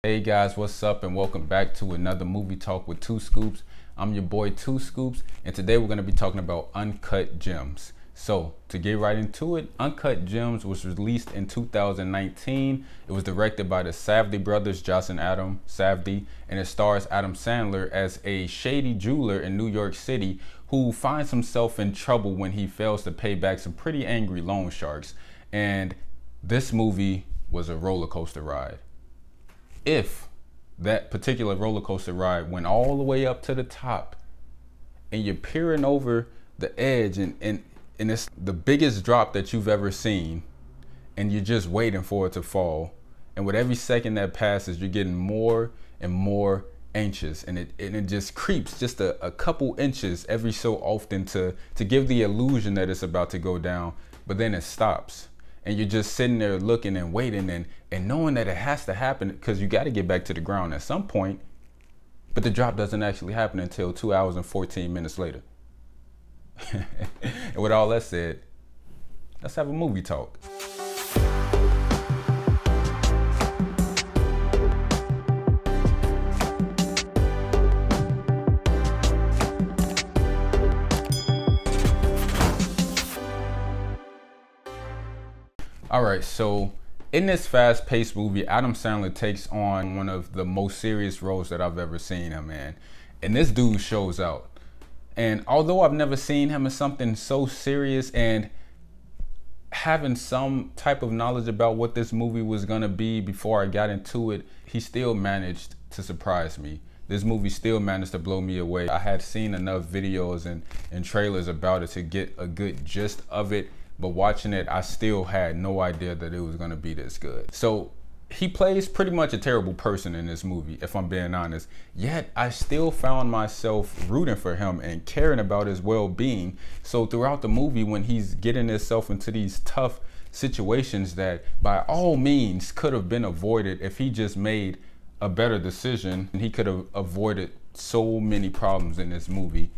Hey guys, what's up and welcome back to another movie talk with Two Scoops. I'm your boy Two Scoops, and today we're going to be talking about Uncut Gems. So to get right into it, Uncut Gems was released in 2019. It was directed by the Safdie brothers, Josh and Adam Safdie, and it stars Adam Sandler as a shady jeweler in New York City who finds himself in trouble when he fails to pay back some pretty angry loan sharks. And this movie was a roller coaster ride. If that particular roller coaster ride went all the way up to the top and you're peering over the edge and it's the biggest drop that you've ever seen and you're just waiting for it to fall, and with every second that passes you're getting more and more anxious, and it just creeps just a couple inches every so often to give the illusion that it's about to go down, but then it stops. And you're just sitting there looking and waiting and knowing that it has to happen because you got to get back to the ground at some point. But the drop doesn't actually happen until 2 hours and 14 minutes later. And with all that said, let's have a movie talk. All right, so in this fast-paced movie, Adam Sandler takes on one of the most serious roles that I've ever seen him in. And this dude shows out. And although I've never seen him in something so serious, and having some type of knowledge about what this movie was gonna be before I got into it, he still managed to surprise me. This movie still managed to blow me away. I had seen enough videos and trailers about it to get a good gist of it. But watching it, I still had no idea that it was gonna be this good. So he plays pretty much a terrible person in this movie, if I'm being honest. Yet I still found myself rooting for him and caring about his well-being. So throughout the movie, when he's getting himself into these tough situations that by all means could have been avoided if he just made a better decision, and he could have avoided so many problems in this movie.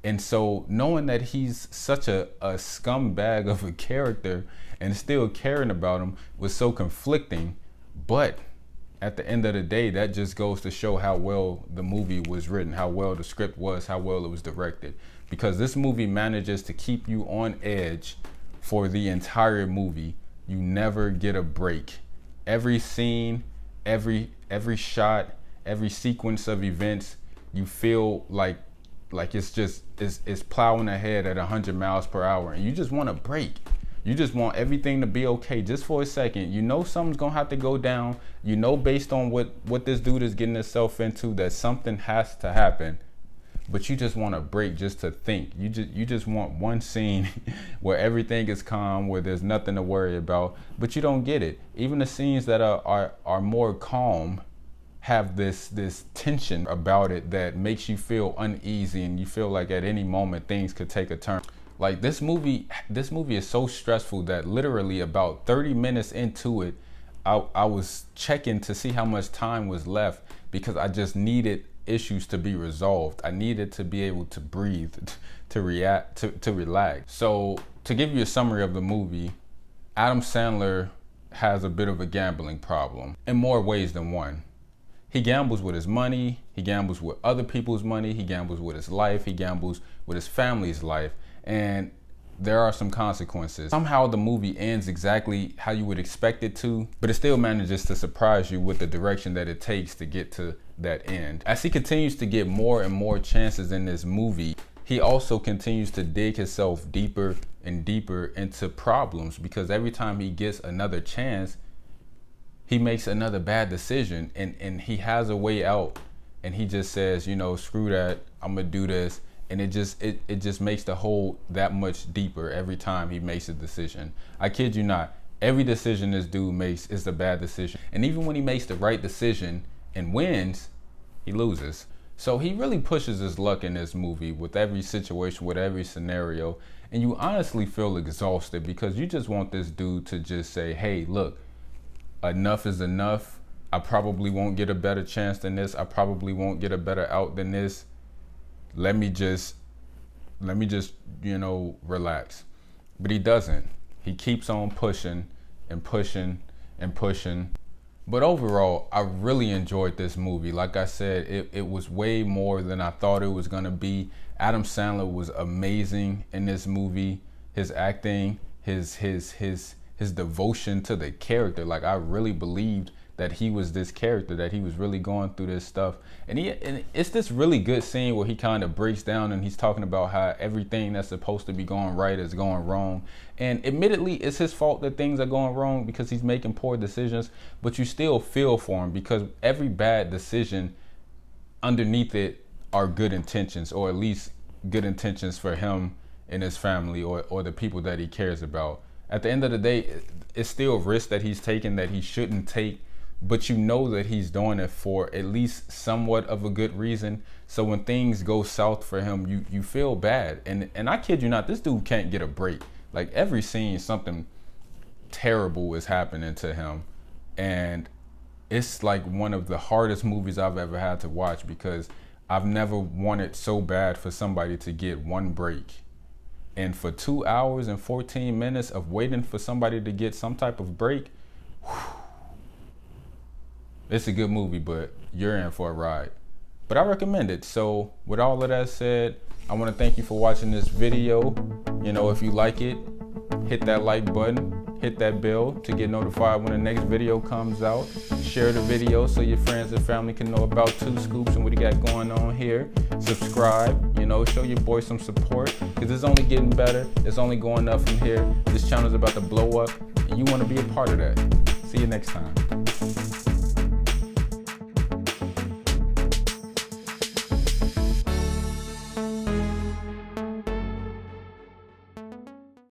And so knowing that he's such a scumbag of a character and still caring about him was so conflicting. But at the end of the day, that just goes to show how well the movie was written, how well the script was, how well it was directed. Because this movie manages to keep you on edge for the entire movie. You never get a break. Every scene, every shot, every sequence of events, you feel like it's plowing ahead at 100 miles per hour, and you just want a break. You just want everything to be okay just for a second. You know something's gonna have to go down. You know, based on what this dude is getting himself into, that something has to happen. But you just want a break just to think. You just want one scene where everything is calm, where there's nothing to worry about. But you don't get it. Even the scenes that are more calm have this tension about it that makes you feel uneasy, and you feel like at any moment things could take a turn. Like this movie is so stressful that literally about 30 minutes into it, I was checking to see how much time was left because I just needed issues to be resolved. I needed to be able to breathe, to relax. So to give you a summary of the movie, Adam Sandler has a bit of a gambling problem in more ways than one. He gambles with his money, he gambles with other people's money, he gambles with his life, he gambles with his family's life, and there are some consequences. Somehow the movie ends exactly how you would expect it to, but it still manages to surprise you with the direction that it takes to get to that end. As he continues to get more and more chances in this movie, he also continues to dig himself deeper and deeper into problems, because every time he gets another chance, he makes another bad decision, and he has a way out, and he just says, you know, screw that, I'm gonna do this. And it just makes the hole that much deeper every time he makes a decision. I kid you not, every decision this dude makes is a bad decision. And even when he makes the right decision and wins, he loses. So he really pushes his luck in this movie with every situation, with every scenario. And you honestly feel exhausted because you just want this dude to just say, hey, look, enough is enough. I probably won't get a better chance than this. I probably won't get a better out than this. Let me just, you know, relax. But he doesn't. He keeps on pushing and pushing and pushing But overall, I really enjoyed this movie. Like I said, it was way more than I thought it was gonna be. Adam Sandler was amazing in this movie. His acting, his devotion to the character. Like, I really believed that he was this character, that he was really going through this stuff. And it's this really good scene where he kind of breaks down and he's talking about how everything that's supposed to be going right is going wrong. And admittedly, it's his fault that things are going wrong because he's making poor decisions, but you still feel for him because every bad decision, underneath it are good intentions, or at least good intentions for him and his family, or the people that he cares about. At the end of the day, it's still risk that he's taking that he shouldn't take, but you know that he's doing it for at least somewhat of a good reason. So when things go south for him, you feel bad. And I kid you not, this dude can't get a break. Like, every scene, something terrible is happening to him. And it's like one of the hardest movies I've ever had to watch, because I've never wanted so bad for somebody to get one break. And for 2 hours and 14 minutes of waiting for somebody to get some type of break, whew, it's a good movie, but you're in for a ride. But I recommend it. So with all of that said, I want to thank you for watching this video. You know, if you like it, hit that like button, hit that bell to get notified when the next video comes out. Share the video so your friends and family can know about Two Scoops and what he got going on here. Subscribe, you know, show your boy some support, because it's only getting better. It's only going up from here. This channel is about to blow up, and you want to be a part of that. See you next time.